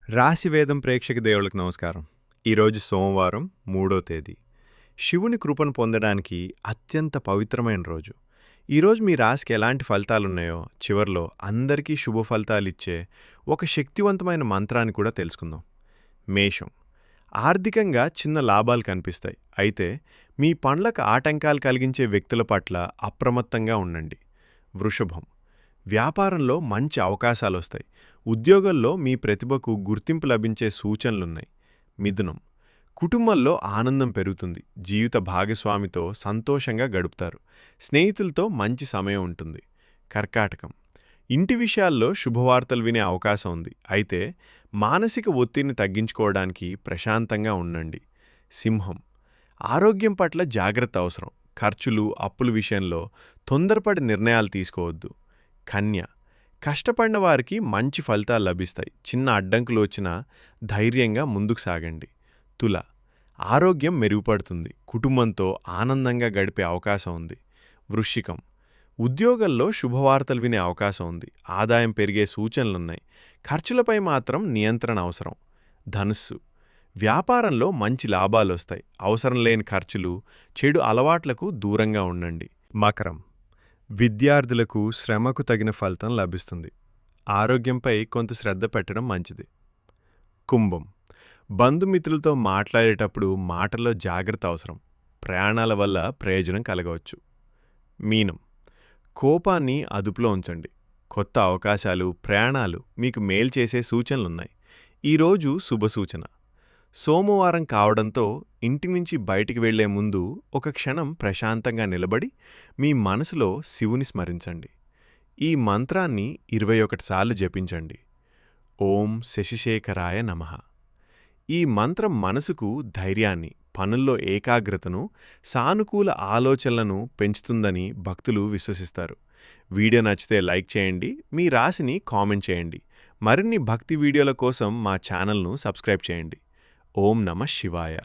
రాశివేదం ప్రేక్షక దేవులకు నమస్కారం. ఈరోజు సోమవారం 3వ తేదీ. శివుని కృపను పొందడానికి అత్యంత పవిత్రమైన రోజు. ఈరోజు మీ రాశికి ఎలాంటి ఫలితాలున్నాయో చివర్లో అందరికీ శుభ ఫలితాలిచ్చే ఒక శక్తివంతమైన మంత్రాన్ని కూడా తెలుసుకుందాం. మేషం. ఆర్థికంగా చిన్న లాభాలు కనిపిస్తాయి. అయితే మీ పనులకు ఆటంకాలు కలిగించే వ్యక్తుల పట్ల అప్రమత్తంగా ఉండండి. వృషభం. వ్యాపారంలో మంచి అవకాశాలొస్తాయి. ఉద్యోగంలో మీ ప్రతిభకు గుర్తింపు లభించే సూచనలున్నాయి. మిథునం. కుటుంబంలో ఆనందం పెరుగుతుంది. జీవిత భాగస్వామితో సంతోషంగా గడుపుతారు. స్నేహితులతో మంచి సమయం ఉంటుంది. కర్కాటకం. ఇంటి విషయాల్లో శుభవార్తలు వినే అవకాశం ఉంది. అయితే మానసిక ఒత్తిడిని తగ్గించుకోవడానికి ప్రశాంతంగా ఉండండి. సింహం. ఆరోగ్యం పట్ల జాగ్రత్త అవసరం. ఖర్చులు, అప్పుల విషయంలో తొందరపడి నిర్ణయాలు తీసుకోవద్దు. కన్య. కష్టపడిన వారికి మంచి ఫలితాలు లభిస్తాయి. చిన్న అడ్డంకులు వచ్చినా ధైర్యంగా ముందుకు సాగండి. తుల. ఆరోగ్యం మెరుగుపడుతుంది. కుటుంబంతో ఆనందంగా గడిపే అవకాశం ఉంది. వృశ్చికం. ఉద్యోగంలో శుభవార్తలు వినే అవకాశం ఉంది. ఆదాయం పెరిగే సూచనలున్నాయి. ఖర్చులపై మాత్రం నియంత్రణ అవసరం. ధనుస్సు. వ్యాపారంలో మంచి లాభాలొస్తాయి. అవసరం లేని ఖర్చులు, చెడు అలవాట్లకు దూరంగా ఉండండి. మకరం. విద్యార్థులకు శ్రమకు తగిన ఫలితం లభిస్తుంది. ఆరోగ్యంపై కొంత శ్రద్ధ పెట్టడం మంచిది. కుంభం. బంధుమిత్రులతో మాట్లాడేటప్పుడు మాటల్లో జాగ్రత్త అవసరం. ప్రయాణాల వల్ల ప్రయోజనం కలగవచ్చు. మీనం. కోపాన్ని అదుపులో ఉంచండి. కొత్త అవకాశాలు, ప్రయాణాలు మీకు మేలు చేసే సూచనలున్నాయి. ఈరోజు శుభసూచన. సోమవారం కావడంతో ఇంటి నుంచి బయటికి వెళ్లే ముందు ఒక క్షణం ప్రశాంతంగా నిలబడి మీ మనసులో శివుని స్మరించండి. ఈ మంత్రాన్ని 21 సార్లు జపించండి. ఓం శశిశేఖరాయ నమః. ఈ మంత్రం మనసుకు ధైర్యాన్ని, పనుల్లో ఏకాగ్రతను, సానుకూల ఆలోచనలను పెంచుతుందని భక్తులు విశ్వసిస్తారు. వీడియో నచ్చితే లైక్ చేయండి. మీ రాశిని కామెంట్ చేయండి. మరిన్ని భక్తి వీడియోల కోసం మా ఛానల్ను సబ్స్క్రైబ్ చేయండి. ఓం నమః శివాయ.